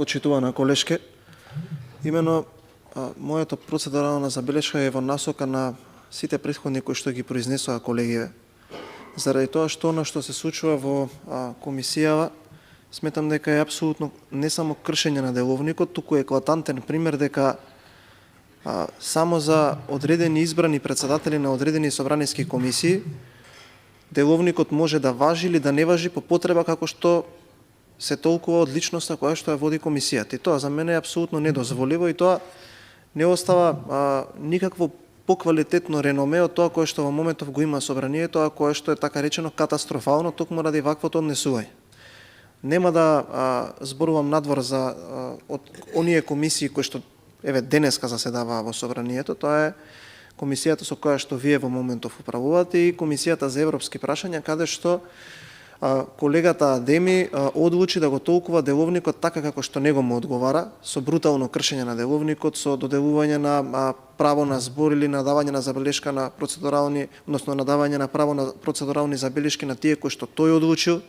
почитувана колешке. Имено мојата процедурална забелешка е во насока на сите претходни кои што ги произнесоа колегиве. Заради тоа што она што се случува во комисијава, сметам дека е апсолутно не само кршење на деловникот, туку е еклатантен пример дека само за одредени избрани председатели на одредени собраниски комисии, деловникот може да важи или да не важи по потреба како што се толкува од личноста која што ја води комисијата. И тоа за мене е апсолутно недозволиво и тоа не остава никакво поквалитетно реноме од тоа кое што во моментов го има собранието, а кое што е така речено катастрофално, токму ради ваквото однесување. Нема да зборувам надвор за од оние комисии кои што денеска заседаваа во собранието, тоа е комисијата со која што вие во моментов управувате и комисијата за европски прашања, каде што колегата Адеми одлучи да го толкува деловникот така како што него му одговара, со брутално кршење на деловникот, со доделување на право на збор или на давање на забелешка на процедурални, односно на давање на право на процедурални забелешки на тие кои што тој одлучил.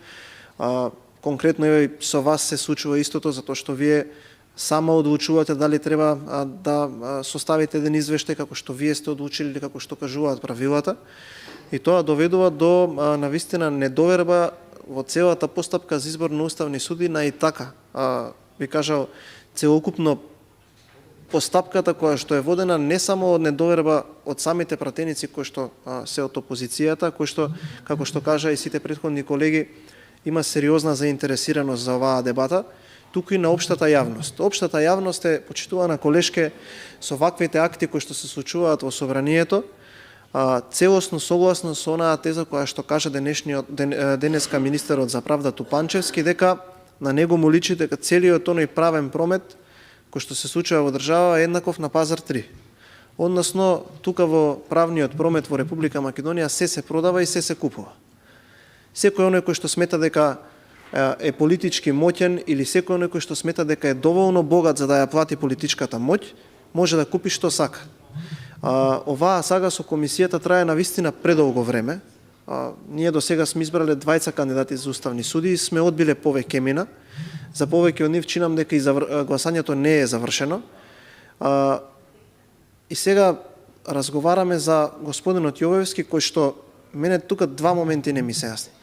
Конкретно и со вас се случува истото, затоа што вие сама одлучувате дали треба да составите еден извештај како што вие сте одлучили или како што кажуваат правилата. И тоа доведува до навистина недоверба во целата постапка за избор на уставни суди на и така, би кажал, целокупно постапката која што е водена не само од недоверба од самите пратеници кои што се од опозицијата, кои што, како што кажа и сите претходни колеги, има сериозна заинтересираност за оваа дебата, туку и на општата јавност. Општата јавност е, почитувана колешке, со ваквите акти кои што се случуваат во собранието, целосно согласно со онаа теза која што кажа денеска министерот за правда Тупанчевски, дека на него му личи дека целиот оној правен промет кој што се случува во држава е еднаков на пазар 3. Односно, тука во правниот промет во Република Македонија се продава и се купува. Секој оној кој што смета дека е политички моќен или секој оној кој што смета дека е доволно богат за да ја плати политичката моќ, може да купи што сака. Оваа сага со комисијата трае навистина предолго време. Ние до сега сме избрале 20 кандидати за уставни суди и сме одбиле повеќе имена. За повеќе од нив чинам дека и гласањето не е завршено. И сега разговараме за господинот Јовевски, кој што мене тука два моменти не ми се јасни.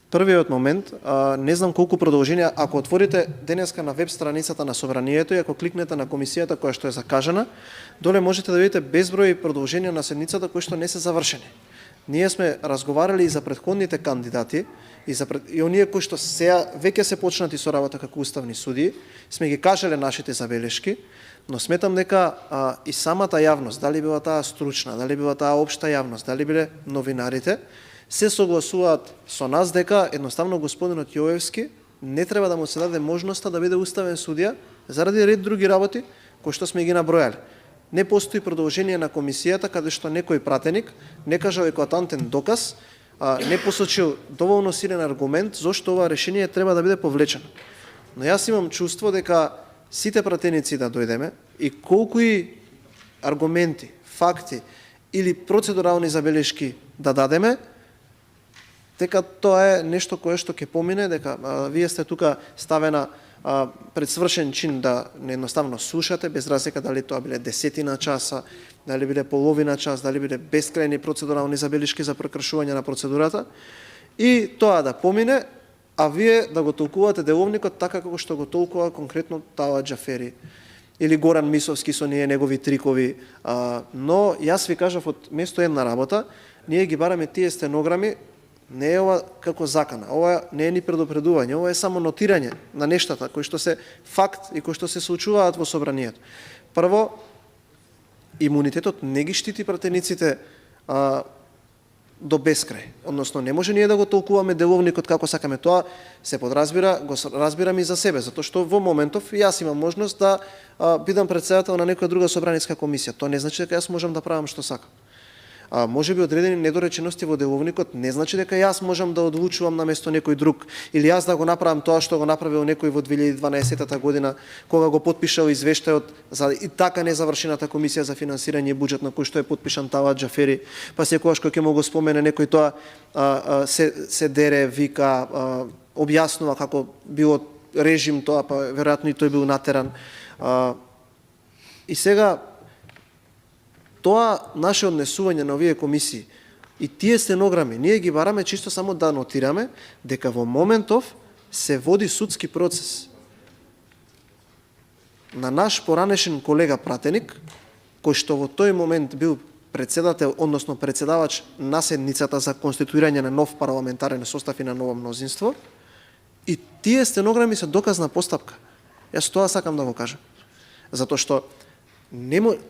Првиот момент, не знам колку продолженија, ако отворите денеска на веб страницата на собранието и ако кликнете на комисијата која што е закажана, доле можете да видите безброј продолженија на седницата кои што не се завршени. Ние сме разговарали и за претходните кандидати и оние кои што сега веќе се почнати со работа како уставни судии, сме ги кажале нашите забелешки, но сметам дека и самата јавност, дали била таа стручна, дали била таа општа јавност, дали биле новинарите, се согласуваат со нас дека едноставно господинот Јовевски не треба да му се даде можноста да биде уставен судија заради ред други работи кои што сме ги набројали. Не постои продолжение на комисијата каде што некој пратеник не кажал еклатантен доказ, не посочил доволно силен аргумент зошто ова решение треба да биде повлечено. Но јас имам чувство дека сите пратеници да дојдеме и колку и аргументи, факти или процедурални забелешки да дадеме, дека тоа е нешто кое што ќе помине, дека вие сте тука ставена пред свршен чин да едноставно слушате, без разлика дали тоа биле десетина часа, дали биле половина час, дали биле бескрајни процедурални забелешки за прекршување на процедурата, и тоа да помине, а вие да го толкувате деловникот така како што го толкува конкретно Талат Џафери или Горан Мисовски со негови трикови. Но јас ви кажав од место една работа, ние ги бараме тие стенограми. Не е ова како закана, ова не е ни предупредување, ова е само нотирање на нештата кои што се факт и кои што се случуваат во собранието. Прво, имунитетот не ги штити пратениците до бескрај. Односно, не може ние да го толкуваме деловникот како сакаме. Тоа се подразбира, го разбирам и за себе, затоа што во моментов јас имам можност да бидам председател на некоја друга собраниска комисија. Тоа не значи дека јас можам да правам што сакам. Може би одредени недоречености во деловникот не значи дека јас можам да одлучувам наместо некој друг или јас да го направам тоа што го направил некој во 2012 година кога го потпишал извештајот за и така незавршената комисија за финансирање и буџет на кој што е потпишан Талат Џафери, па секогаш кога ќе му го спомене некој тоа се дере, вика, објаснува како било режим тоа, па веројатно и тој бил натеран. И сега тоа наше однесување на овие комисии и тие стенограми, ние ги бараме чисто само да нотираме дека во моментов се води судски процес на наш поранешен колега пратеник, кој што во тој момент бил председател, односно председавач на седницата за конституирање на нов парламентарен состав и на ново мнозинство, и тие стенограми се доказна постапка. Јас тоа сакам да го кажам. Затоа што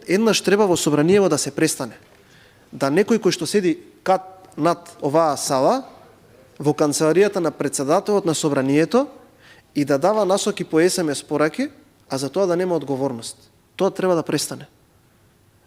еднаш треба во собраниево да се престане. Да некој кој што седи кат над оваа сала, во канцеларијата на председателот на собранието, и да дава насоки по СМС пораки, а за тоа да нема одговорност. Тоа треба да престане.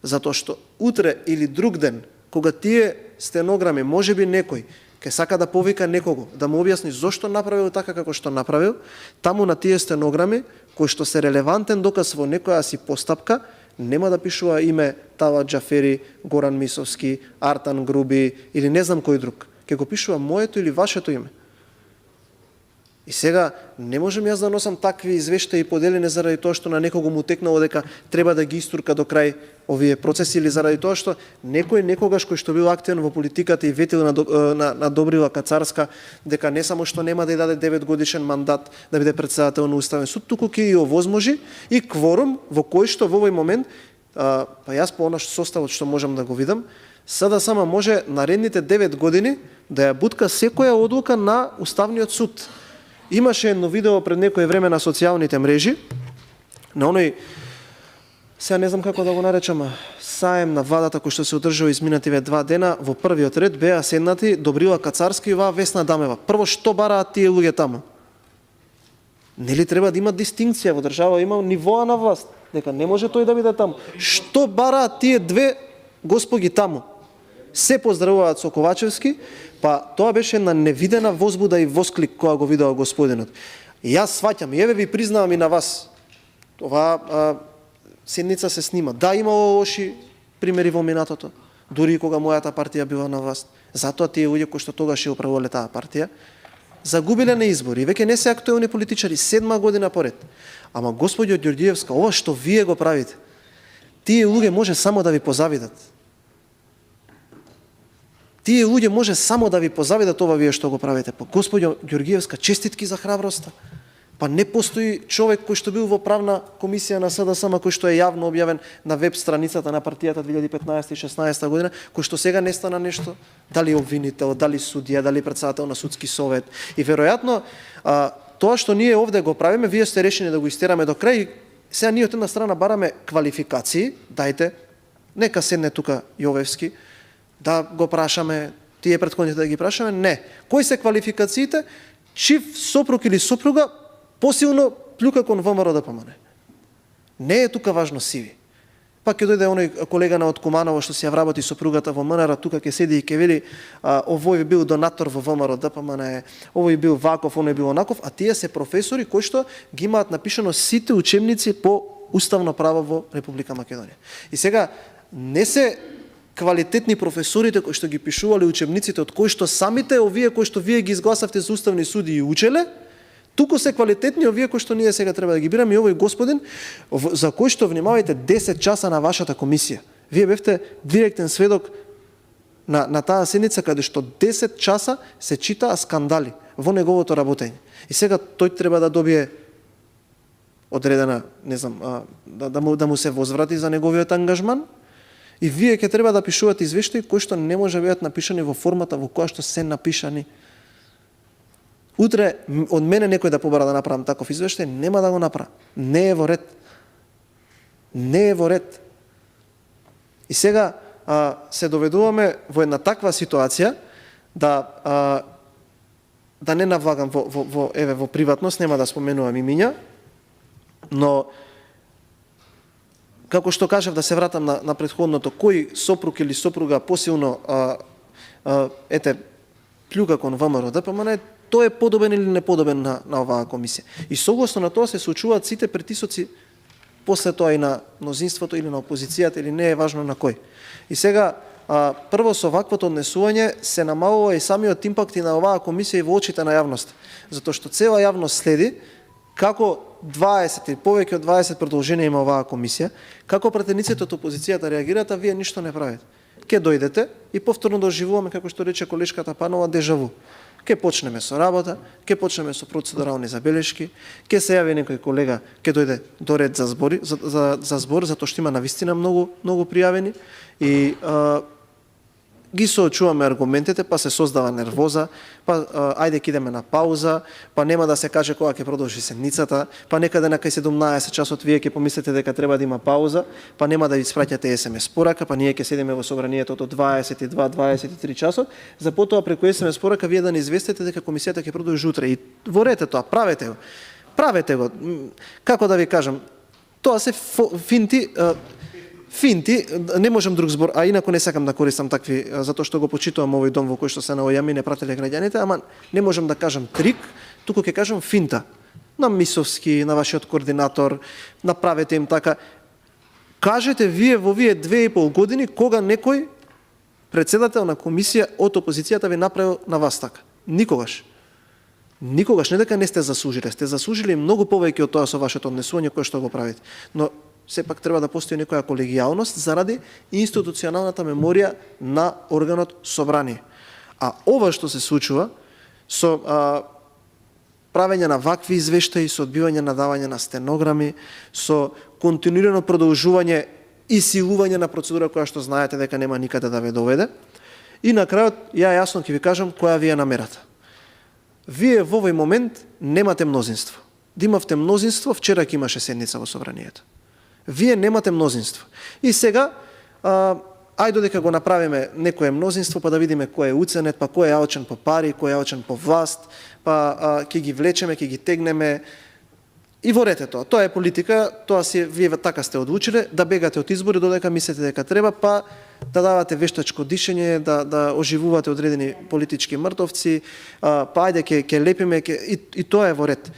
Затоа што утре или друг ден, кога тие стенограми, можеби некој ќе сака да повика некого, да му објасни зошто направил така како што направил, таму на тие стенограми, кои што се релевантен доказ во некоја си постапка, нема да пишува име Талат Џафери, Горан Мисовски, Артан Груби или не знам кој друг. Ќе го пишува моето или вашето име. И сега не можем јас да носам такви извештаи поделени заради тоа што на некого му текнало дека треба да ги истурка до крај овие процеси, или заради тоа што некој некогаш кој што бил активен во политиката и ветил на Добрила Кацарска дека не само што нема да ја даде 9 годишен мандат да биде председател на Уставен суд, туку ќе и овозможи и кворум во кој што во овој момент, па јас по онаш составот што можам да го видам, СДСМ може наредните 9 години да ја бутка секоја одлука на Уставниот суд. Имаше едно видео пред некој време на социјалните мрежи, на оној, сега не знам како да го наречам, саем на владата кој што се одржал изминативе 2 дена, во првиот ред беа седнати Добрила Кацарска и Весна Дамева. Прво, што бараат тие луѓе таму? Нели треба да има дистинкција во држава, има нивоа на власт, дека не може тој да биде таму. Што бараат тие две господи таму? Се поздравуваат со Ковачевски, па тоа беше една невидена возбуда и восклик која го видел господинот. И јас сваќам, и еве ви признавам и на вас, оваа седница се снима. Да, имало лоши примери во минатото, дури и кога мојата партија била на власт. Затоа тие луѓе кои што тогаш ја управувале таа партија, загубиле на избори, веќе не се актуелни политичари, 7 година поред. Ама господјо Ѓорѓиевска, ова што вие го правите, тие луѓе може само да ви позавидат. Тие луѓе може само да ви позавидат ова вие што го правите. Па господјо Ѓорѓиевска, честитки за храброста. Па не постои човек кој што бил во правна комисија на СДСМ, кој што е јавно објавен на веб страницата на партијата 2015 и 16 година, кој што сега не стана нешто, дали обвинител, дали судија, дали председател на судски совет. И веројатно тоа што ние овде го правиме, вие сте решени да го истераме до крај. Сега ние од една страна бараме квалификации, дајте, нека седне тука Јовевски, да го прашаме, тие претходните да ги прашаме, не. Кои се квалификациите? Чив сопруг или сопруга посилно плюка кон ВМРО ДПМН. Не е тука важно сиви. Па ќе дојде оној колега на од Куманово што си ја вработи сопругата во МНР, тука ќе седи и ќе вели овој бил донатор во ВМРО ДПМН, овој бил ваков, оној бил онаков, а тие се професори кои што ги имаат напишано сите учебници по уставно право во Република Македонија. И сега не се квалитетни професорите кои што ги пишувале учебниците, од кои што самите овие кои што вие ги изгласавте за уставни суди и учеле, туку се квалитетни овие кои што ние сега треба да ги бираме. И овој господин за кој што внимавајте 10 часа на вашата комисија. Вие бевте директен сведок на таа седница каде што 10 часа се читаа скандали во неговото работење. И сега тој треба да добие одредена, не знам, да му се возврати за неговиот ангажман. И вие ќе треба да пишувате извештаи кои што не може да бидат напишани во формата во која што се напишани. Утре од мене некој да побара да направам таков извештај, нема да го направам. Не е во ред. Не е во ред. И сега се доведуваме во една таква ситуација да не навлагам во приватност, нема да споменувам имиња, но како што кажав, да се вратам на претходното, кој сопруг или сопруга посилно плюка кон ВМРО ДПМН, тој е подобен или неподобен на оваа комисија. И согласно на тоа се случуваат сите притисоци после тоа и на мнозинството или на опозицијата, или не е важно на кој. И сега, прво со ваквото однесување се намалува и самиот импакт и на оваа комисија и во очите на јавност. Затоа што цела јавност следи како 20 или повеќе од 20 продолженија има оваа комисија, како пратениците од опозицијата реагираат, а вие ништо не правите. Ке дојдете и повторно доживуваме, како што рече колешката Панова, дежаву. Ке почнеме со работа, ке почнеме со процедурални забелешки, ке се јави некој колега, ке дојде до ред за збор, затоа што има навистина многу пријавени и ги соочуваме аргументите, па се создава нервоза, па ајде ќе идеме на пауза, па нема да се каже кога ќе продолжи седницата, па некаде на кај 17 часот вие ќе помислите дека треба да има пауза, па нема да ви испраќате SMS порака, па ние ќе седиме во собранието до 22-23 часот, за потоа преку SMS порака вие да не известите дека комисијата ќе продолжи утре. И ворете тоа, правете го. Правете го. Како да ви кажам, тоа се финти, не можам друг збор, а инаку не сакам да користам такви, затоа што го почитувам овој дом во кој што се наоѓаме и не прателе граѓаните, ама не можам да кажам трик, туку ќе кажам финта. На Мисовски, на вашиот координатор, направете им така. Кажете вие во овие 2,5 години кога некој председател на комисија од опозицијата ви направил на вас така. Никогаш. Никогаш, не дека не сте заслужили многу повеќе од тоа со вашето однесување кое што го правите. Но сепак треба да постои некоја колегијалност заради институционалната меморија на органот собрание. А ова што се случува со правење на вакви извештаи, со одбивање на давање на стенограми, со континуирано продолжување и силување на процедура која што знаете дека нема никаде да ве доведе. И на крајот ја јасно ќе ви кажам која ви е намерата. Вие во овој момент немате мнозинство. Да имавте мнозинство, вчера ќе имаше седница во собранието. Вие немате мнозинство. И сега, ајде додека го направиме некое мнозинство, па да видиме кој е уценет, па кој е алчен по пари, кој е алчен по власт, па ќе ги влечеме, ќе ги тегнеме. И ворете тоа. Тоа е политика, тоа си вие така сте одлучиле, да бегате од избори додека мислите дека треба, па да давате вештачко дишење, да оживувате одредени политички мртовци, па ајде ќе лепиме, и тоа е во ред.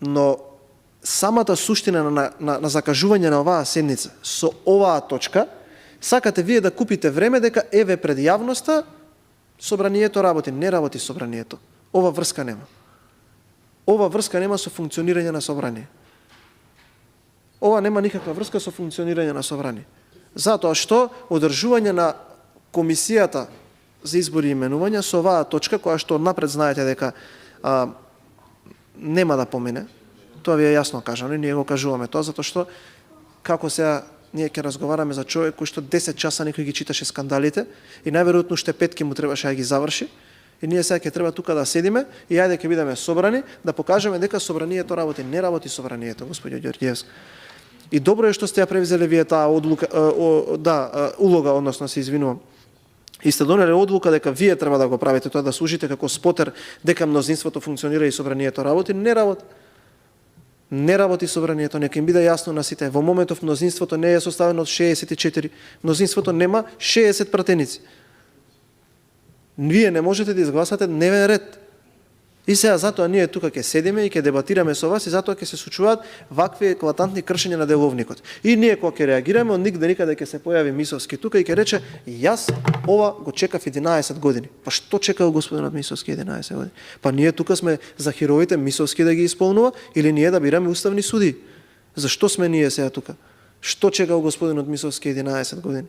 Но самата суштина на закажување на оваа седница со оваа точка, сакате вие да купите време дека еве пред јавноста собранието работи. Не работи собранието. Ова врска нема. Ова врска нема со функционирање на собрание. Ова нема никаква врска со функционирање на собрание. Затоа што одржување на комисијата за избори и именувања со оваа точка, која што напред знаете дека нема да помине, тоа ви е јасно кажано, ние го кажуваме тоа, затоа што како сега ние ќе разговараме за човек кој што 10 часа некој ги читаше скандалите и најверојатно уште 5 му требаше да ги заврши, и ние сега ќе треба тука да седиме и ајде ќе бидеме собрани, да покажеме дека собранието работи. Не работи собранието, господјо Ѓорѓиевски. И добро е што сте ја превзеле вие таа улога, односно се извинувам. И сте донеле одлука дека вие треба да го правите тоа, да служите како спотер дека мнозинството функционира и собранието работи. Не работи. Не работи собранието, нека им биде јасно на сите. Во моментов мнозинството не е составено од 64. Мнозинството нема 60 пратеници. Вие не можете да изгласате дневен ред. И сега затоа ние тука ќе седиме и ќе дебатираме со вас и затоа ќе се случуваат вакви еклатантни кршења на деловникот. И ние кога ќе реагираме, од нигде никаде ќе се појави Мисовски тука и ќе рече: јас ова го чекав 11 години. Па што чекал господинот Мисовски 11 години? Па ние тука сме за хероите Мисовски да ги исполнува или ние да бираме уставни суди? Зашто сме ние сега тука? Што чекал господинот Мисовски 11 години?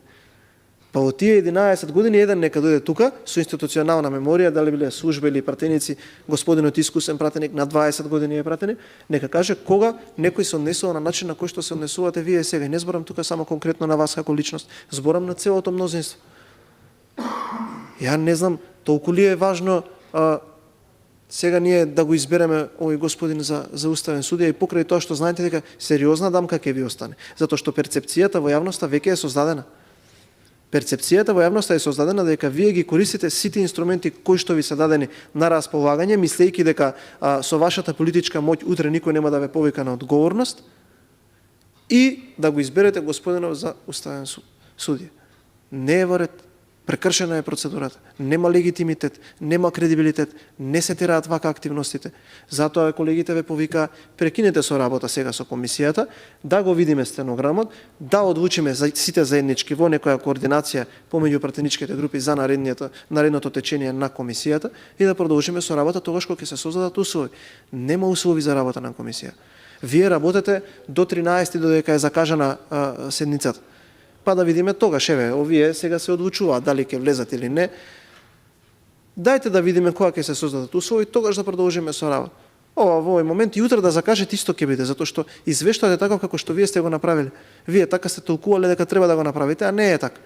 Па во тие 11 години еден нека дојде тука со институционална меморија, дали биле служба или пратеници, господинот искусен пратеник на 20 години е пратеник, нека каже кога некој се однесува на начин на кој што се однесувате вие сега. Не зборам тука само конкретно на вас како личност, зборам на целото мнозинство. Ја не знам толку ли е важно сега ние да го избереме овој господин за уставен судија и покрај тоа што знаете дека сериозна дамка ќе ви остане, затоа што перцепцијата во јавноста веќе е создадена. Перцепцијата во јавноста е создадена дека вие ги користите сите инструменти кои што ви се дадени на располагање, мислејќи дека со вашата политичка моќ утре никој нема да ве повика на одговорност и да го изберете господинов за уставен судија. Не е во ред. Прекршена е процедурата. Нема легитимитет, нема кредибилитет, не се тераат вака активностите. Затоа колегите ве повика, прекинете со работа сега со комисијата, да го видиме стенограмот, да одлучиме за сите заеднички во некоја координација помеѓу пратеничките групи за наредното течение на комисијата и да продолжиме со работа тогаш кога ќе се создадат услови. Нема услови за работа на комисија. Вие работете до 13 додека е закажана седницата. Па да видиме тогаш, овие сега се одлучуваат дали ќе влезат или не. Дајте да видиме кога ќе се создадат услови, тогаш да продолжиме со работа. Ова во овој момент и утре да закажете исто ќе биде, затоа што извештаот е таков како што вие сте го направиле. Вие така сте толкувале дека треба да го направите, а не е така.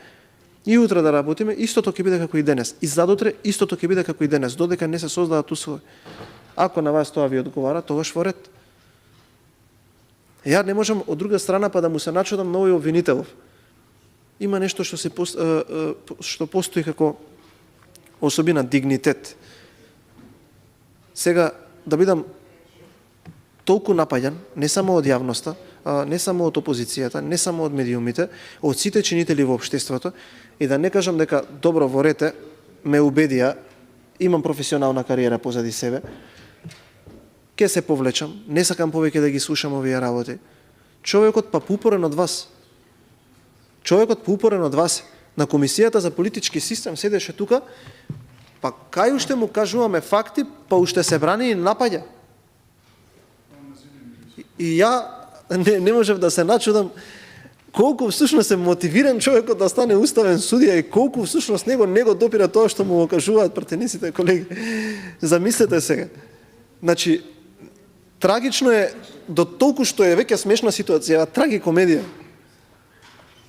И утре да работиме, истото ќе биде како и денес. И задутре истото ќе биде како и денес, додека не се создадат услови. Ако на вас тоа ви одговара, тогаш во ред. Ја не можам од друга страна па да му се начудам на овој обвинителов. Има нешто што постои како особина дигнитет. Сега, да бидам толку напаѓан, не само од јавноста, не само од опозицијата, не само од медиумите, од сите чинители во општеството, и да не кажам дека добро во рете ме убедија, имам професионална кариера позади себе, ќе се повлечам, не сакам повеќе да ги слушам овие работи. Човекот па поупорен од вас. Човекот поупорен од вас на комисијата за политички систем седеше тука, па кај уште му кажуваме факти, па уште се брани и напаѓа. И ја не можев да се начудам колку всушност е мотивиран човекот да стане уставен судија и колку всушност него допира тоа што му го кажуваат пратениците колеги. Замислете сега. Значи, трагично е до толку што е веќе смешна ситуација, трагикомедија.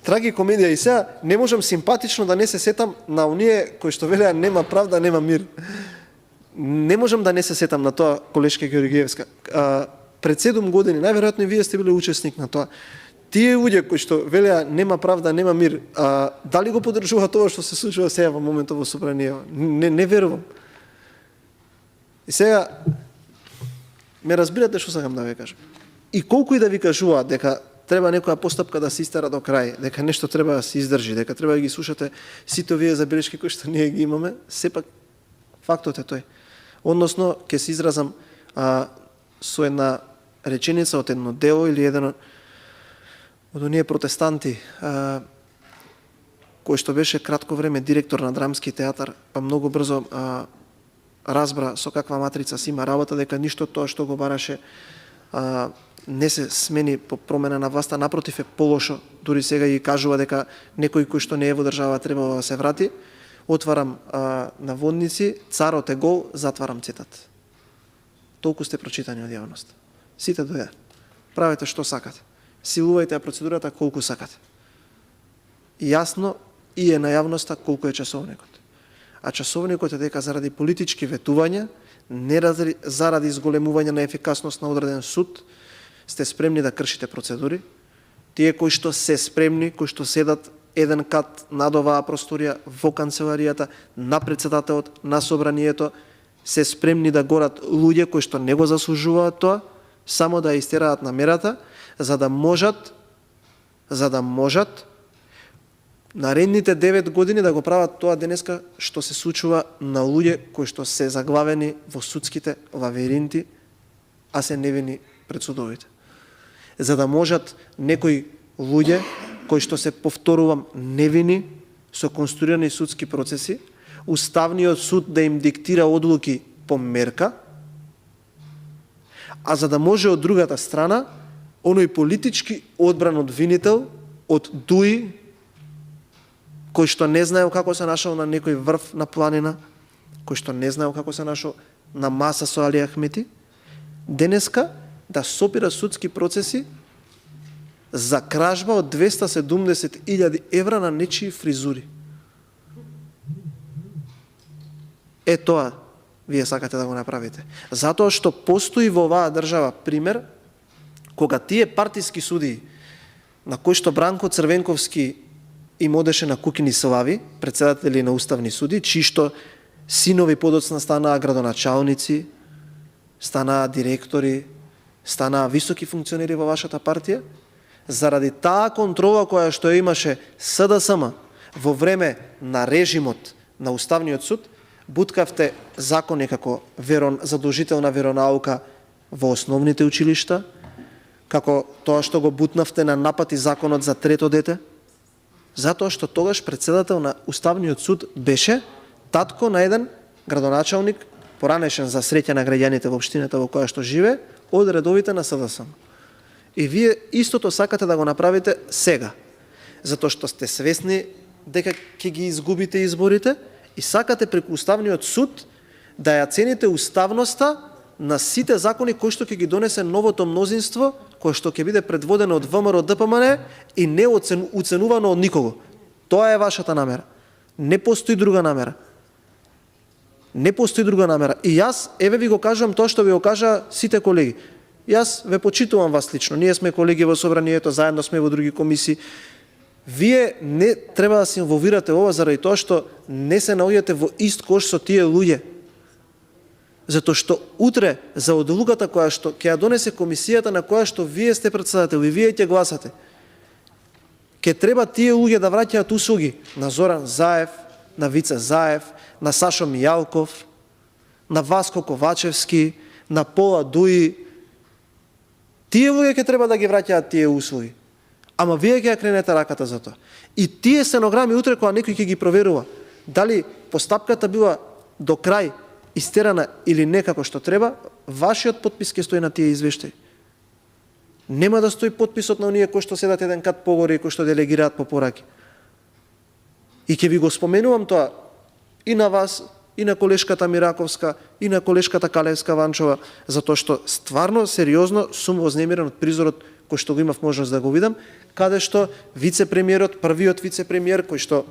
Трагикомедија и сега не можам симпатично да не се сетам на оние кои што велеа нема правда, нема мир. Не можам да не се сетам на тоа, колешка Георгиевска. Пред 7 години, најверојатно и вие сте били учесник на тоа. Тие луѓе кои што велеа нема правда, нема мир, дали го поддржува тоа што се случува сега во моментот во Собраниево? Не верувам. И сега ме разбирате што сакам да ви кажам. И колку и да ви кажуваат дека треба некоја постапка да се истера до крај, дека нешто треба да се издржи, дека треба да ги слушате сите овие забелешки кои што ние ги имаме, сепак фактот е тој. Односно, ќе се изразам со една реченица од едно дело или еден од оние протестанти, кој што беше кратко време директор на Драмски театар, па многу брзо разбра со каква матрица си има работа, дека ништо тоа што го бараше не се смени по промена на власта, напротив е полошо. Дури сега и кажува дека некој кој што не е во држава треба да се врати. Отварам наводници, царот е гол, затварам цитат. Толку сте прочитани од јавност. Сите дојде. Правете што сакате. Силувајте ја процедурата колку сакате. Јасно и е на јавноста колку е часовникот. А часовникот е дека заради политички ветувања, не заради изголемување на ефикасност на одреден суд, сте спремни да кршите процедури. Тие кои што се спремни, кои што седат еден кат над оваа просторија во канцеларијата, на председателот, на собранието, се спремни да горат луѓе кои што не го заслужуваат тоа, само да истераат на мерата, за да можат наредните 9 години да го прават тоа денеска што се случува на луѓе кои што се заглавени во судските лавиринти, а се невини пред судовите. За да можат некои луѓе кои што се, повторувам, невини со конструирани судски процеси, Уставниот суд да им диктира одлуки по мерка, а за да може од другата страна оној политички одбран обвинител од ДУИ, кој што не знаел како се нашол на некој врв на планина, кој што не знаел како се нашол на маса со Али Ахмети, денеска да сопира судски процеси за кражба од 270.000 евра на нечии фризури. Е тоа вие сакате да го направите. Затоа што постои во оваа држава пример кога тие партиски судии на кои што Бранко Црвенковски им одеше на кукини слави, председатели на уставни суди, чии што синови подоцна станаа градоначалници, станаа директори, станаа високи функционери во вашата партија, заради таа контрола која што имаше СДСМ во време на режимот на Уставниот суд, буткавте закони како задолжителна веронаука во основните училишта, како тоа што го бутнавте на напад и законот за трето дете, затоа што тогаш председател на Уставниот суд беше татко на еден градоначалник, поранешен за среќа на граѓаните во општината во која што живее, од редовите на СДСМ. И вие истото сакате да го направите сега, затоа што сте свесни дека ќе ги изгубите изборите и сакате преку Уставниот суд да ја цените уставноста на сите закони кои што ќе ги донесе новото мнозинство, кој што ќе биде предводено од ВМРО ДПМН и не уценувано од никого. Тоа е вашата намера. Не постои друга намера. Не постои друга намера. И јас, еве ви го кажувам тоа што ви го кажа сите колеги. Јас ве почитувам вас лично. Ние сме колеги во собранието, заедно сме во други комисии. Вие не треба да се инволвирате ова заради тоа што не се наоѓате во ист кош со тие луѓе. Затоа што утре за одлуката која што ќе ја донесе комисијата на која што вие сте председател и вие ќе гласате, ќе треба тие луѓе да враќаат услуги на Зоран Заев, на Вице Заев, на Сашо Мијалков, на Васко Ковачевски, на Пола Дуи. Тие луѓе ќе треба да ги враќаат тие услуги. Ама вие ќе ја кренете раката за тоа. И тие стенограми утре кога некој ќе ги проверува, дали постапката била до крај истерана или не како што треба, вашиот подпис ќе стои на тие извештаи. Нема да стои подписот на оние кои што седат еден кат погоре и кои што делегираат по пораки. И ќе ви го споменувам тоа и на вас, и на колешката Мираковска, и на колешката Калевска Ванчова, затоа што стварно сериозно сум вознемирен од призорот кој што го имав можност да го видам, каде што вице-премиерот, првиот вице-премиер кој што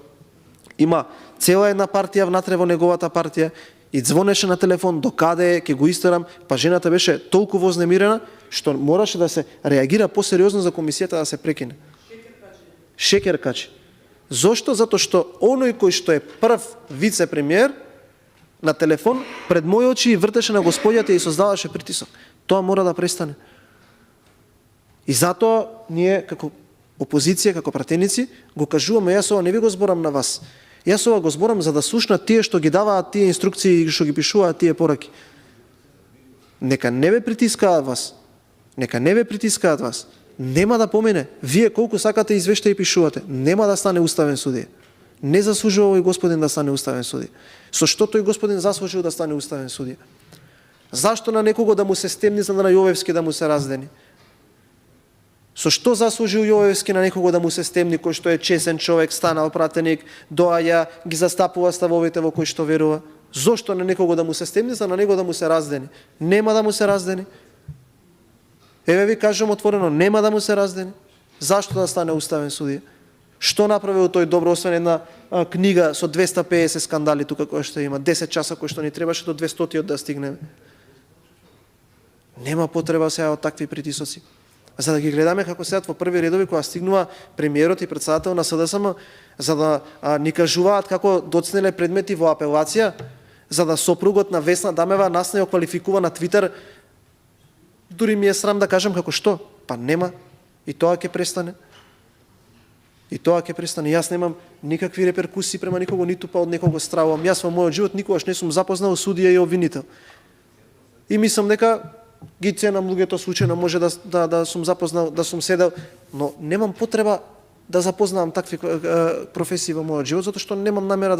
има цела една партија внатре во неговата партија и звонеше на телефон до каде е, ќе го истерам, па жената беше толку вознемирена што мораше да се реагира посериозно за комисијата да се прекине. Шекеркачи. Зошто? Затоа што оној кој што е прв вице-премиер на телефон пред мои очи и вртеше на господјата и создаваше притисок. Тоа мора да престане. И затоа ние како опозиција, како пратеници, го кажуваме, јас ова не ви го зборам на вас. Јас ова го зборам за да слушнат тие што ги даваат тие инструкции и што ги пишуваат тие пораки. Нека не ве притискаат вас. Нека не ве притискаат вас. Нема да помине. Вие колку сакате извештаи пишувате, нема да стане уставен судија. Не заслужува овој господин да стане уставен судија. Со што тој господин заслужил да стане уставен судија? Зашто на некого да му се стемни, за да на Јовевски да му се раздени? Со што заслужил Јовевски на некого да му се стемни, кој што е чесен човек, станал пратеник, доаѓа, ги застапува ставовите во кои што верува? Зошто на некого да му се стемни, за на него да му се раздени? Нема да му се раздени. Еве ви кажам отворено, нема да му се раздени. Зашто да стане уставен судија? Што направил тој добро, освен една книга со 250 скандали тука која што има, 10 часа кои што ни требаше до 200 да стигнеме. Нема потреба сега од такви притисоци. За да ги гледаме како седат во први редови кога стигнува премиерот и председател на СДСМ, за да ни кажуваат како доцнеле предмети во апелација, за да сопругот на Весна Дамева нас не оквалификува на Твитер. Дури ми е срам да кажам како што. Па нема. И тоа ќе престане. И тоа ќе престане. Јас немам никакви реперкусии према никого, ниту па од некого стравувам. Јас во мојот живот никогаш не сум запознал судија и обвинител. И мислам дека ги ценам луѓето, случајно може да сум запознал, да сум седел, но немам потреба да запознавам такви професии во мојот живот, затоа што немам намера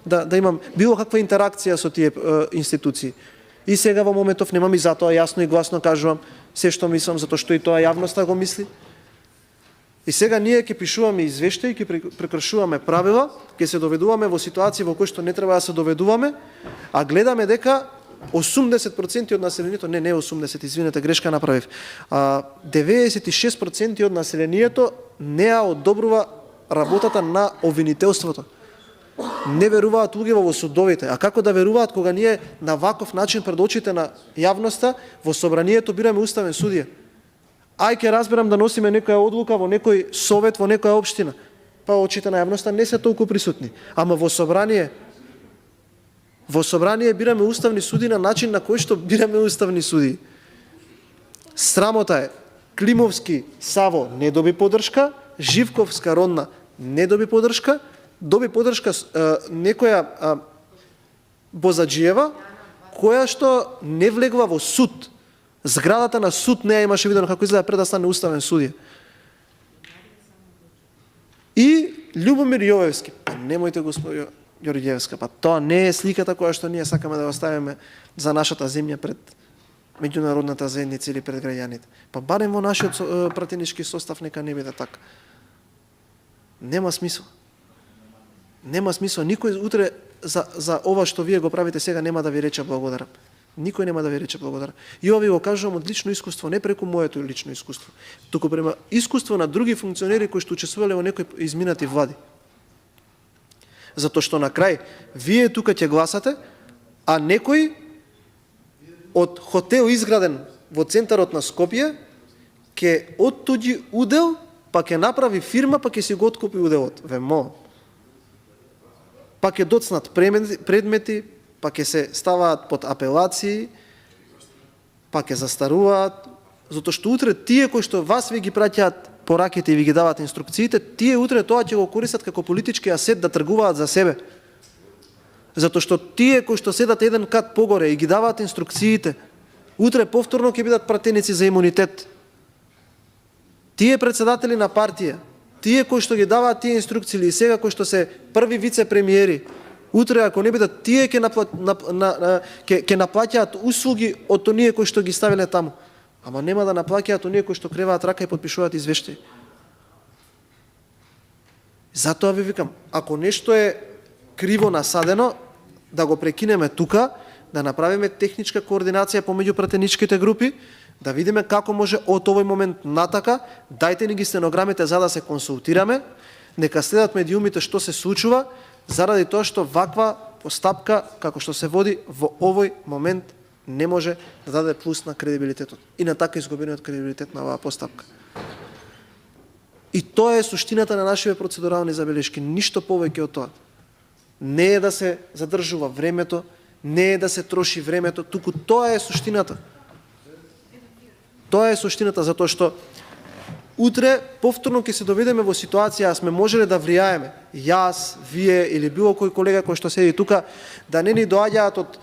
да имам било каква интеракција со тие институции. И сега во моментов немам, и затоа јасно и гласно кажувам се што мислам, затоа што и тоа јавноста го мисли. И сега ние ќе пишуваме извештаи, ќе прекршуваме правила, ќе се доведуваме во ситуации во кои што не треба да се доведуваме, а гледаме дека 80% од населението, не 80, извинете, грешка направив, 96% од населението не ја одобрува работата на обвинителството. Не веруваат луѓе во судовите. А како да веруваат кога ние на ваков начин пред очите на јавноста во собранието бираме уставен судија? Ај ќе разберам да носиме некоја одлука во некој совет, во некоја општина. Па очите на јавноста не се толку присутни. Ама во собрание бираме уставни суди на начин на кој што бираме уставни суди. Срамота е. Климовски Саво не доби поддршка, Живковска Родна не доби поддршка, доби подршка некоја Бозаджиева, која што не влегува во суд. Зградата на суд не ја имаше видено како изгледа пред да стане уставен судија. И Љубомир Јовевски, па немојте господи Ѓорѓевска, па тоа не е сликата која што ние сакаме да оставиме за нашата земја пред меѓународната заедница или пред граѓаните. Па барем во нашиот пратенички состав нека не биде така. Нема смисла. Нема смисла. Никој утре за ова што вие го правите сега нема да ви рече благодарам. Никој нема да ви рече благодарам. И ова ви го кажувам од лично искуство, не преку моето лично искуство, туку према искуство на други функционери кои што учествувале во некои изминати влади. Затоа што на крај вие тука ќе гласате, а некој од хотел изграден во центарот на Скопје ќе оттуѓи удел, па ќе направи фирма, па ќе си го откупи уделот. Вемо. Па ќе доцнат предмети, па ќе се ставаат под апелации, па ќе застаруваат, затоа што утре тие кои што вас ви ги праќаат пораките и ви ги даваат инструкциите, тие утре тоа ќе го користат како политички асет да тргуваат за себе. Затоа што тие кои што седат еден кат погоре и ги даваат инструкциите, утре повторно ќе бидат пратеници за имунитет. Тие председатели на партија, тие кои што ги даваат тие инструкции и сега кои што се први вице-премиери, утре ако не бидат тие ќе наплаќаат услуги од оние кои што ги ставиле таму. Ама нема да наплаќаат оние кои што креваат рака и подпишуваат извештаи. Затоа ви викам, ако нешто е криво насадено, да го прекинеме тука, да направиме техничка координација помеѓу пратеничките групи, да видиме како може од овој момент натака, дајте ни ги стенограмите за да се консултираме, нека следат медиумите што се случува, заради тоа што ваква постапка, како што се води во овој момент, не може да даде плюс на кредибилитетот и на така изгубениот кредибилитет на оваа постапка. И тоа е суштината на нашите процедурални забелешки, ништо повеќе од тоа. Не е да се задржува времето, не е да се троши времето, туку тоа е суштината. Тоа е суштината, затоа што утре повторно ќе се доведеме во ситуација, а сме можеле да влијаеме, јас, вие или било кој колега кој што седи тука, да не ни доаѓаат од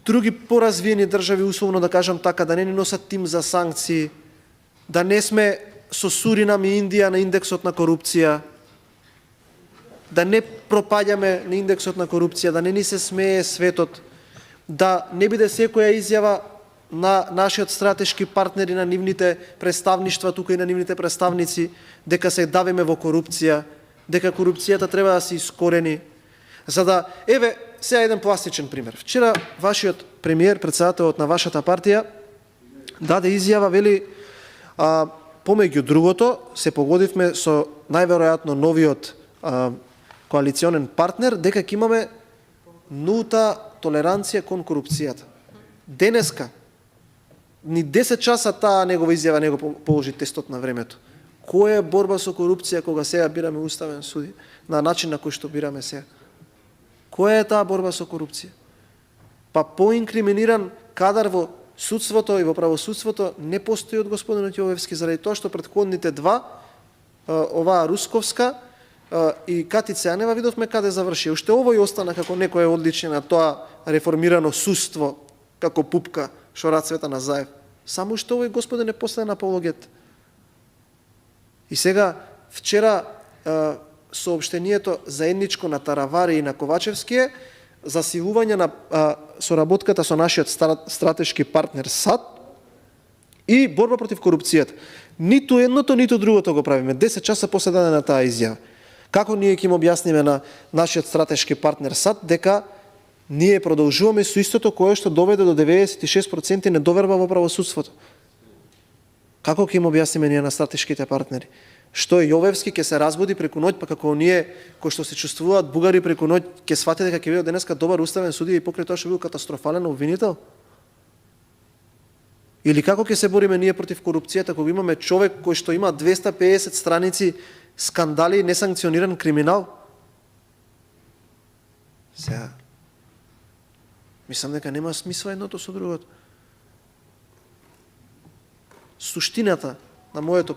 други поразвиени држави, условно да кажам така, да не ни носат тим за санкции, да не сме со Суринам и Индија на индексот на корупција, да не пропаѓаме на индексот на корупција, да не ни се смее светот, да не биде секоја изјава на нашиот стратешки партнери, на нивните представништва, тука и на нивните представници, дека се давиме во корупција, дека корупцијата треба да се искорени. За да, еве, сега еден пластичен пример. Вчера вашиот премиер, председателот на вашата партија, даде изјава, вели, помеѓу другото, се погодивме со најверојатно новиот коалиционен партнер, дека ќе имаме нулта толеранција кон корупцијата. Денеска, ни 10 часа таа негова изјава не го положи тестот на времето. Која е борба со корупција кога сега бираме уставен суди, на начин на кој што бираме сега? Која е таа борба со корупција? Па поинкриминиран кадар во судството и во правосудството не постои од господинот Јовевски, заради тоа што претходните два, оваа Русковска и Катица Јанева, видовме каде заврши. Уште овој остана како некој одличен на тоа реформирано судство, како пупка, Шорат Цвета на Заев. Само уште овој господин е последен апологет. И сега, вчера, сообштението заедничко на Таравари и на Ковачевски е засилување на соработката со нашиот стратешки партнер САД и борба против корупцијата. Ниту едното, ниту другото го правиме. 10 часа после дадена таа изјава. Како ние ќе им објасниме на нашиот стратешки партнер САД дека ние продолжуваме со истото кое што доведе до 96% недоверба во правосудството? Како ќе им објасниме ние на стратешките партнери? Што Јовевски ќе се разбуди преку ноќ, па како оние кои што се чувствуваат бугари преку ноќ ќе свати дека ќе биде денеска добар уставен судија и покрај тоа што бил катастрофален обвинител? Или како ќе се бориме ние против корупцијата кога имаме човек кој што има 250 страници скандали и несанкциониран криминал? Сега, мислам дека нема смисла едното со другото. Суштината на мојата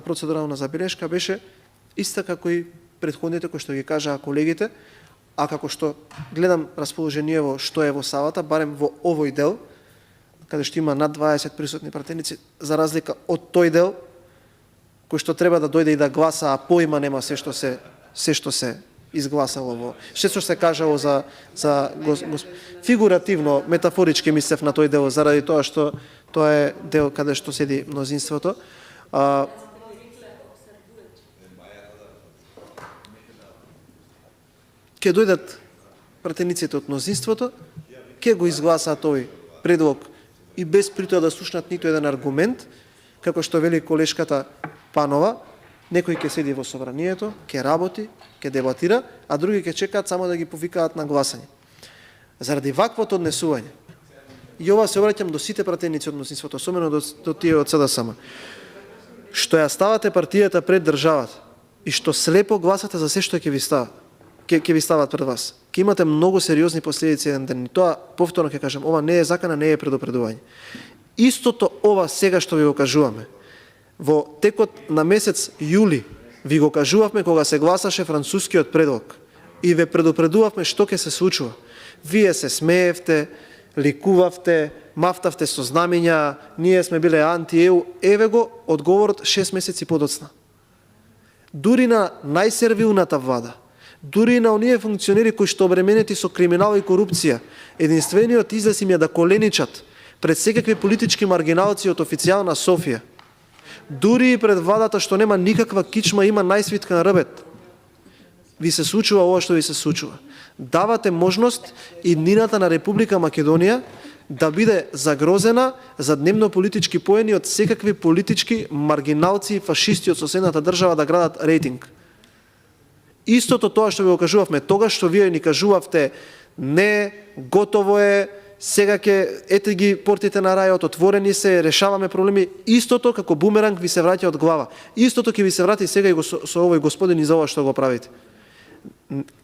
процедурална забелешка беше иста како и претходните кои што ги кажаа колегите, а како што гледам расположението што е во салата, барем во овој дел, каде што има над 20 присутни пратеници, за разлика од тој дел, кој што треба да дојде и да гласа, а поима нема се што се изгласало во. Што се кажало за фигуративно, метафорички мислев на тој дел, заради тоа што тоа е дел каде што седи мнозинството. Ке дојдат пратениците од мнозинството, ке го изгласаат тој предлог и без при тоа да слушнат ниту еден аргумент, како што вели колешката Панова, некој ќе седи во собранието, ќе работи, ќе дебатира, а други ќе чекаат само да ги повикаат на гласање. Заради ваквото однесување, и ова се обраќам до сите пратеници од мнозинството, особено до тие од СДСМ, што ја ставате партијата пред државата и што слепо гласате за се што ќе ви става, ќе ви стават пред вас, ќе имате многу сериозни последици еден ден. И тоа, повторно ќе кажам, ова не е закана, не е предупредување. Истото ова сега што ви го кажуваме, во текот на месец јули ви го кажувавме кога се гласаше францускиот предлог и ве предупредувавме што ќе се случува. Вие се смеевте, ликувавте, мафтавте со знамиња, ние сме биле анти-ЕУ, еве го одговорот 6 месеци подоцна. Дури на најсервилната влада, дури на оние функционери кои што обременети со криминал и корупција, единствениот излез им е да коленичат пред секакви политички маргиналци од официјална Софија. Дури и пред владата што нема никаква кичма, има најсвитка на рбет. Ви се случува ова што ви се случува. Давате можност и иднината на Република Македонија да биде загрозена за дневно политички поени од секакви политички маргиналци и фашисти од соседната држава да градат рейтинг. Истото тоа што ви го кажувавме, тогаш што вие ни кажувавте не, готово е, сега ќе ете ги портите на рајот, отворени се, решаваме проблеми, истото како бумеранг ви се враќа од глава. Истото ќе ви се врати сега и со овој господин и за ова што го правите.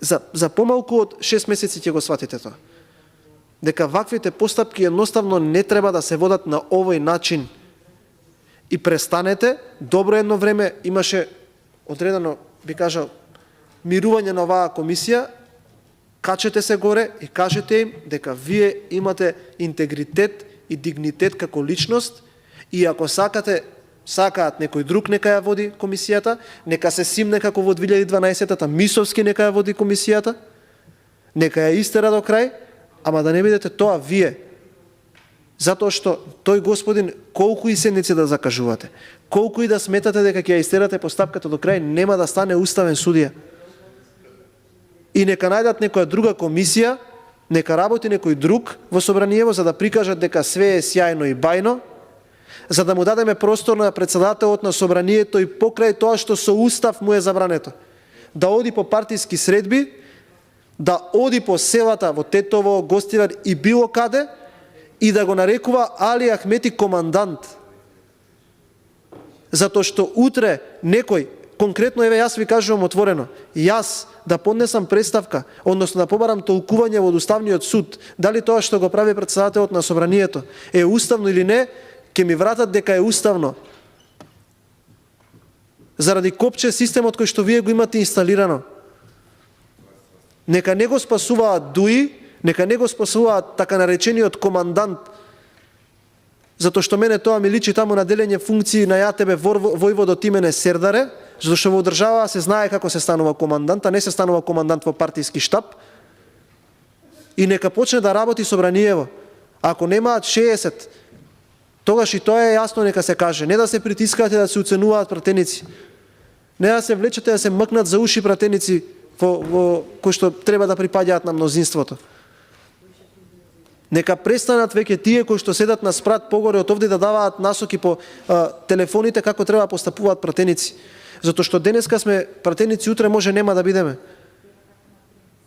За помалку од 6 месеци ќе го сватите тоа. Дека ваквите постапки едноставно не треба да се водат на овој начин. И престанете, добро едно време имаше одредено, би кажал, мирување на оваа комисија, качете се горе и кажете им дека вие имате интегритет и дигнитет како личност и ако сакаат некој друг нека ја води комисијата, нека се симне како во 2012-та, Мисовски нека ја води комисијата, нека ја истера до крај, ама да не бидете тоа вие. Затоа што тој господин, колку и седници да закажувате, колку и да сметате дека ќе ја истерате постапката до крај, нема да стане уставен судија. И нека најдат некоја друга комисија, нека работи некој друг во собраниево за да прикажат дека све е сјајно и бајно, за да му дадеме простор на председателот на собранието и покрај тоа што со устав му е забрането. Да оди по партиски средби, да оди по селата во Тетово, Гостивар и било каде и да го нарекува Али Ахмети командант. Затоа што утре некој, конкретно еве јас ви кажувам отворено, јас да поднесам представка, односно да побарам толкување во Уставниот суд, дали тоа што го прави председателот на собранието е уставно или не, ќе ми вратат дека е уставно. Заради копче системот кој што вие го имате инсталирано. Нека не го спасуваат ДУИ, нека не го спасуваат така наречениот командант, затоа што мене тоа ми личи таму на делење функции на ЈТБ војводо Тимене Сердаре, затоа што во држава се знае како се станува командант, а не се станува командант во партиски штаб. И нека почне да работи собраниево. Ако немаат 60, тогаш и тоа е јасно, нека се каже. Не да се притискате да се уценуваат пратеници. Не да се влечете да се мкнат за уши пратеници кои што треба да припаѓаат на мнозинството. Нека престанат веќе тие кои што седат на спрат погоре од овде да даваат насоки по телефоните како треба да постапуваат пратеници. Затоа што денеска сме пратеници, утре може нема да бидеме.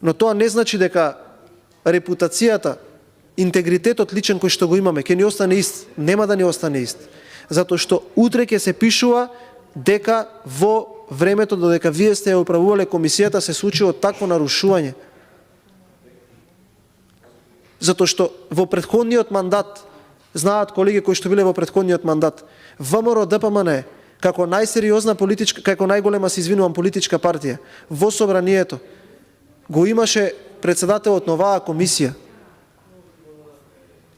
Но тоа не значи дека репутацијата, интегритетот личен кој што го имаме ќе ни остане ист. Нема да ни остане ист. Затоа што утре ќе се пишува дека во времето додека вие сте ја управувале комисијата се случило такво нарушување. Затоа што во претходниот мандат, знаат колеги кои што биле во претходниот мандат, ВМРО ДПМН како најсериозна политичка, како најголема, се извинувам, политичка партија во собранието го имаше председателот на оваа комисија.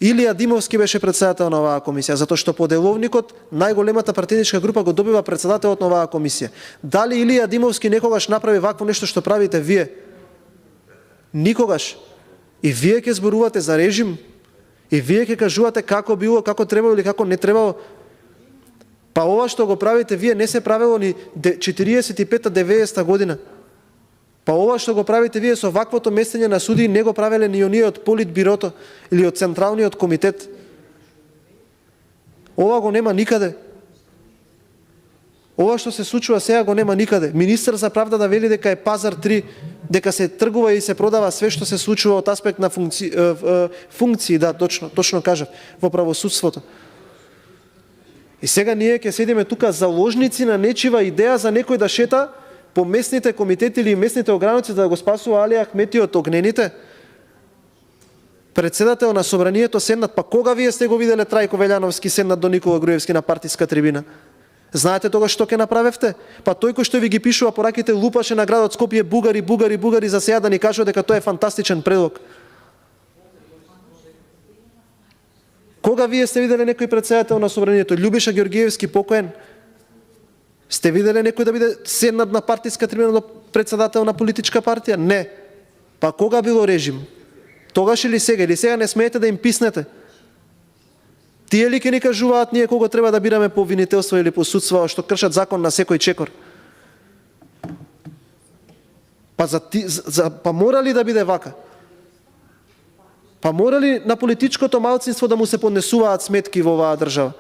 Илија Димовски беше председател на оваа комисија, затоа што по деловникот најголемата партичка група го добива председателот на оваа комисија. Дали Илија Димовски некогаш направи вакво нешто што правите вие? Никогаш. И вие ќе зборувате за режим, и вие ќе кажувате како било, како требало или како не требало. Па ова што го правите вие не се правило ни 45-90 година. Па ова што го правите вие со ваквото местење на суди не го правеле ни оние од Политбирото или од Централниот комитет. Ова го нема никаде. Ова што се случува сега го нема никаде. Министер за правда да вели дека е пазар 3, дека се тргува и се продава све што се случува од аспект на функции, да, точно кажав, во правосудството. И сега ние ќе седиме тука заложници на нечива идеја за некој да шета по местните комитети или местните ограници да го спасува Али Ахмети од огнените. Председател на собранието седнат, па кога вие сте го виделе Трајко Велјановски седнат до Никола Груевски на партиска трибина? Знаете тогаш што ќе направевте? Па тој кој што ви ги пишува пораките лупаше на градот Скопје бугари за сега да ни кажува дека тоа е фантастичен предлог. Кога вие сте виделе некој председател на собранието? Љубиша Ѓоргиевски покоен? Сте виделе некој да биде седнат на партиска трибина до председател на политичка партија? Не. Па кога било режим? Тогаш или сега? Или сега не смеете да им писнете? Тие ли ќе ни кажуваат ние кого треба да бираме по обвинителство или по судство, што кршат закон на секој чекор? Па мора ли да биде вака? Па мора ли на политичкото малцинство да му се поднесуваат сметки во оваа држава?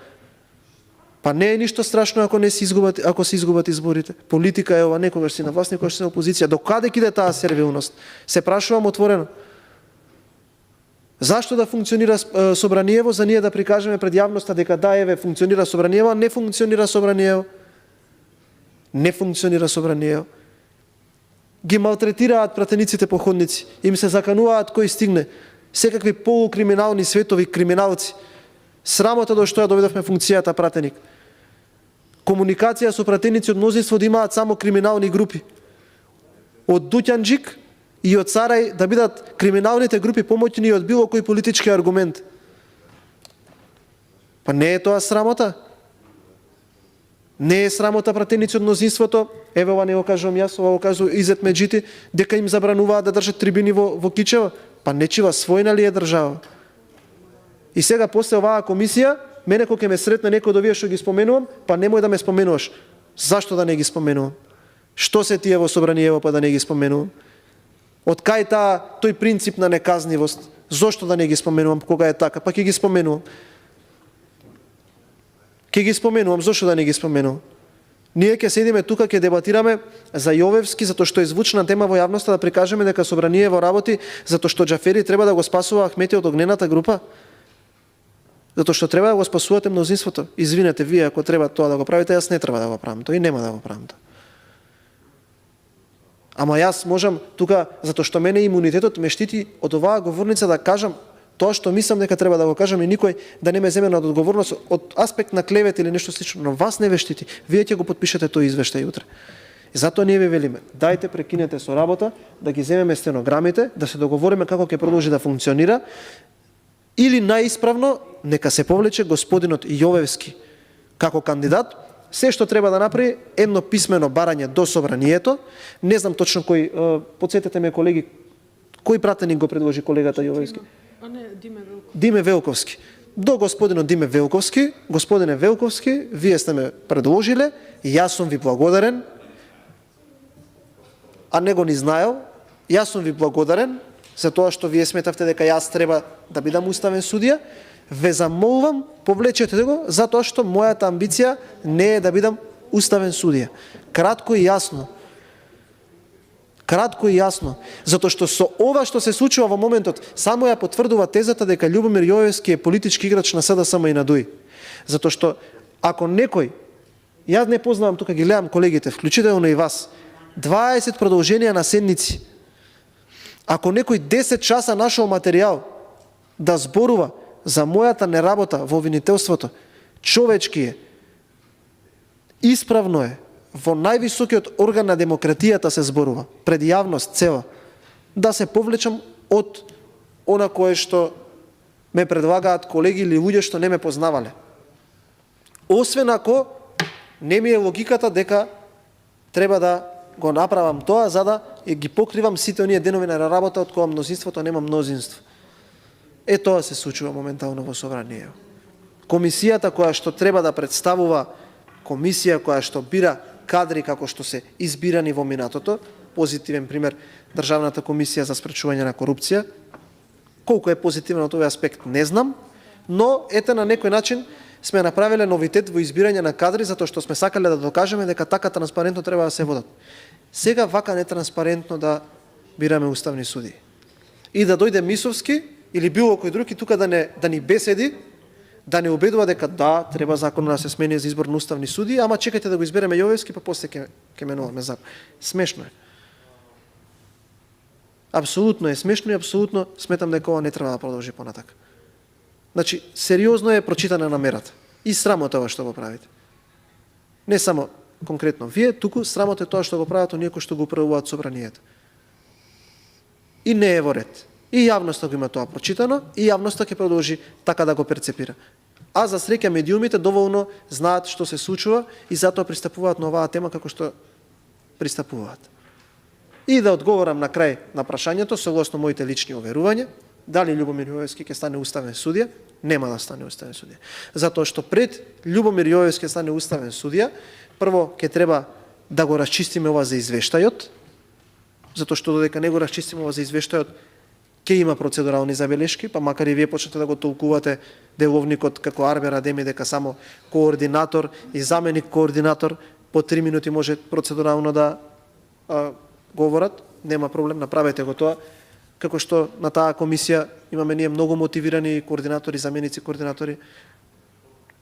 Па не е ништо страшно ако се изгубат изборите. Политика е ова, некогаш си на власт, некогаш си на опозиција. До каде киде таа сервилност? Се прашувам отворено. Зашто да функционира собраниево, за ние да прикажеме пред јавноста дека да, еве, функционира собраниево, а не функционира собраниево? Не функционира собраниево. Ги малтретираат пратениците по ходници, им се закануваат кој стигне. Секакви полукриминални светови криминалци. Срамота до што ја доведовме функцијата пратеник. Комуникација со пратеници од мнозинство да имаат само криминални групи. Од Дуќанџик и од Сарај да бидат криминалните групи помоќни од било кој политички аргумент. Па не е тоа срамота? Не е срамота пратеници од мнозинството, еве ова не го кажувам јас, ова го кажу Изет Меджити, дека им забрануваат да држат трибини во Кичево? Па нечива својна ли е држава? И сега после оваа комисија, мене кога ќе ме сретне некој од овие што ги споменувам, па немој да ме споменуваш. Зашто да не ги споменувам? Што се тие во собраниево па да не ги споменувам? Од кај тој принцип на неказнивост? Зошто да не ги споменувам кога е така? Па ќе ги споменувам. Ќе ги споменувам, зошто да не ги споменувам? Ние ќе седиме тука, ќе дебатираме за Јовевски, затоа што е звучна тема во јавноста да прикажеме дека собраниево работи, затоа што Џафери треба да го спасува Ахмети од огнената група. Затоа што треба да го спасувате мнозинството. Извинете, вие ако треба тоа да го правите, јас не треба да го правам тоа и нема да го правам тоа. Ама јас можам тука, затоа што мене имунитетот ме штити од оваа говорница да кажам тоа што мислам дека треба да го кажам и никој да не ме земе на одговорност од аспект на клевет или нешто слично, но вас не ве штити. Вие ќе го подпишете тој извештај утре. И затоа ние ве велиме, дајте прекинете со работа, да ги земеме стенограмите, да се договориме како ќе продолжи да функционира, или најисправно нека се повлече господинот Јовевски како кандидат. Се што треба да направи едно писмено барање до собранието. Не знам точно кој, подсетете ме колеги, кој пратеник го предложи колегата Јовевски? Диме Велковски. До господинот Диме Велковски, господине Велковски, вие сте ме предложиле, јас сум ви благодарен, а не го ни знаел, јас сум ви благодарен за тоа што вие сметавте дека јас треба да бидам уставен судија. Ве замолвам, повлечете го, затоа што мојата амбиција не е да бидам уставен судија. Кратко и јасно. Кратко и јасно. Затоа што со ова што се случува во моментот, само ја потврдува тезата дека Љубомир Јовевски е политички играч на СДСМ и на ДУИ. Затоа што ако некој, јас не познавам, тука ги гледам колегите, вклучително и вас, 20 продолженија на седници, ако некој 10 часа нашол материјал да зборува за мојата неработа во обвинителството, човечки е. Исправно е, во највисокиот орган на демократијата се зборува, пред јавност цела, да се повлечам од она кое што ме предлагаат колеги или луѓе што не ме познавале. Освен ако не ми е логиката дека треба да го направам тоа за да ги покривам сите оние денови на работа од кога мнозинството нема мнозинство. Тоа се случува моментално во собрание. Комисијата која што треба да представува комисија која што бира кадри како што се избирани во минатото, позитивен пример Државната комисија за спречување на корупција. Колку е позитивен од овој аспект не знам, но на некој начин сме направиле новитет во избирање на кадри затоа што сме сакале да докажеме дека така транспарентно треба да се водат. Сега вака нетранспарентно да бираме уставни судии. И да дојде Мисовски или било кој друг и тука да ни беседи, да не убедува дека да, треба законот да се смени за избор на уставни судии, ама чекајте да го избереме Јовевски, па после ќе менуваме закон. Смешно е. Апсолутно е смешно и апсолутно сметам дека ова не треба да продолжи понатака. Значи, сериозно е прочитана намерата. И срамота ова што го правите. Не само конкретно вие, туку срамота е тоа што го прават оние кои што го управуваат собранието. И не е во ред. И јавноста го има тоа прочитано, и јавноста ќе продолжи така да го перцепира. А за среќа медиумите доволно знаат што се случува и затоа пристапуваат на оваа тема како што пристапуваат. И да одговорам на крај на прашањето, согласно моите лични уверувања, дали Љубомир Јовевски ќе стане уставен судија? Нема да стане уставен судија. Затоа што пред Љубомир Јовевски ќе стане уставен судија, прво ќе треба да го расчистиме ова за извештајот, затоа што додека не го расчистиме ова за извештајот, ќе има процедурални забелешки, па макар и вие почнете да го толкувате деловникот како арбер адеми дека само координатор и заменик координатор по 3 минути може процедурално да говорат, нема проблем, направете го тоа. Како што на таа комисија имаме ние многу мотивирани координатори, заменици координатори,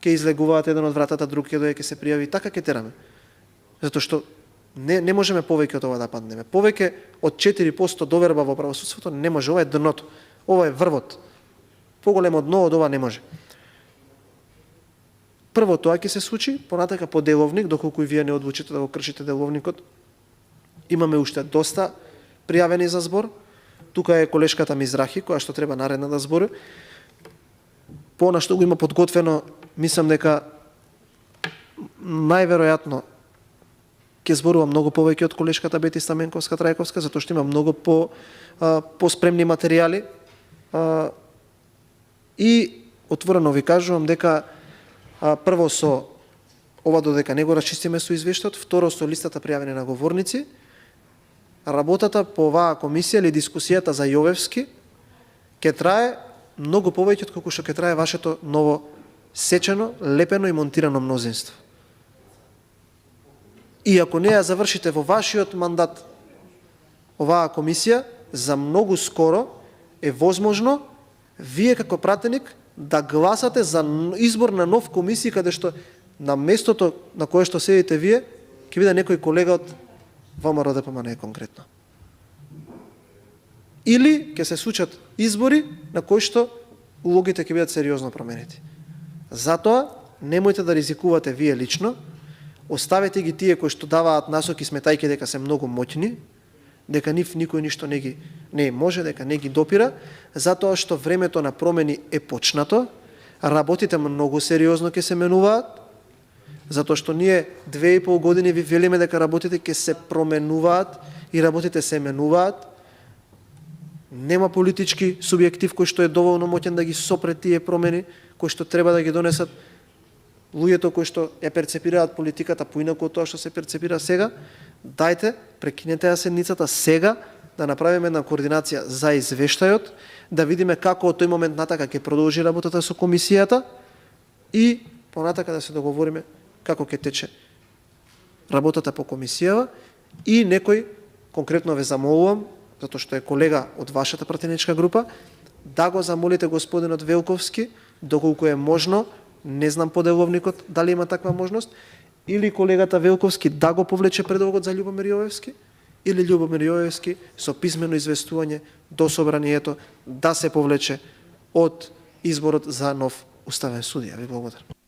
ќе излегуваат еден од вратата, друг ќе дојде ќе се пријави, така ќе тераме. Затоа што не можеме повеќе од ова да паднеме. Повеќе од 4% доверба во правосудството не може, ова е дното, ова е врвот. Поголемо дно од ова не може. Прво тоа ќе се случи, понатака по деловник, доколку и вие не одлучите да го кршите деловникот, имаме уште доста пријавени за збор. Тука е колешката Мизрахи, која што треба наредна да збори. По она што го има подготвено, мислам дека најверојатно ќе зборува многу повеќе од колешката Бети Стаменковска Трајковска, затоа што има многу по-спремни материјали. И отворено ви кажувам дека прво со ова додека не го расчистиме со извештајот, второ со листата пријавени на говорници, работата по оваа комисија или дискусијата за Јовевски ќе трае многу повеќе од колку што ќе трае вашето ново сечено, лепено и монтирано мнозинство. И ако не ја завршите во вашиот мандат оваа комисија, за многу скоро е возможно вие како пратеник да гласате за избор на нов комисија каде што на местото на кое што седите вие ќе биде некој колега од ВМРО ДПМН конкретно. Или ќе се случат избори на кои што улогите ќе бидат сериозно променети. Затоа немојте да ризикувате вие лично, оставете ги тие кои што даваат насоки сметајќи дека се многу моќни, дека нив никој ништо не може, дека не ги допира, затоа што времето на промени е почнато, работите многу сериозно ќе се менуваат, затоа што ние 2,5 години ви велиме дека работите ќе се променуваат и работите се менуваат. Нема политички субјектив кој што е доволно моќен да ги сопре тие промени, кои што треба да ги донесат луѓето кои што ја перцепираат политиката поинаку од тоа што се перцепира сега. Дајте, прекинете ја седницата сега, да направиме една координација за извештајот, да видиме како од тој момент натака ќе продолжи работата со комисијата и понатака да се договориме како ќе тече работата по комисијава и некој, конкретно ве замолувам, затоа што е колега од вашата пратеничка група, да го замолите господинот Велковски, доколку е можно, не знам по деловникот дали има таква можност, или колегата Велковски да го повлече предлогот за Љубомир Јовевски, или Љубомир Јовевски со писмено известување до собранието да се повлече од изборот за нов уставен судија. Ви благодарам.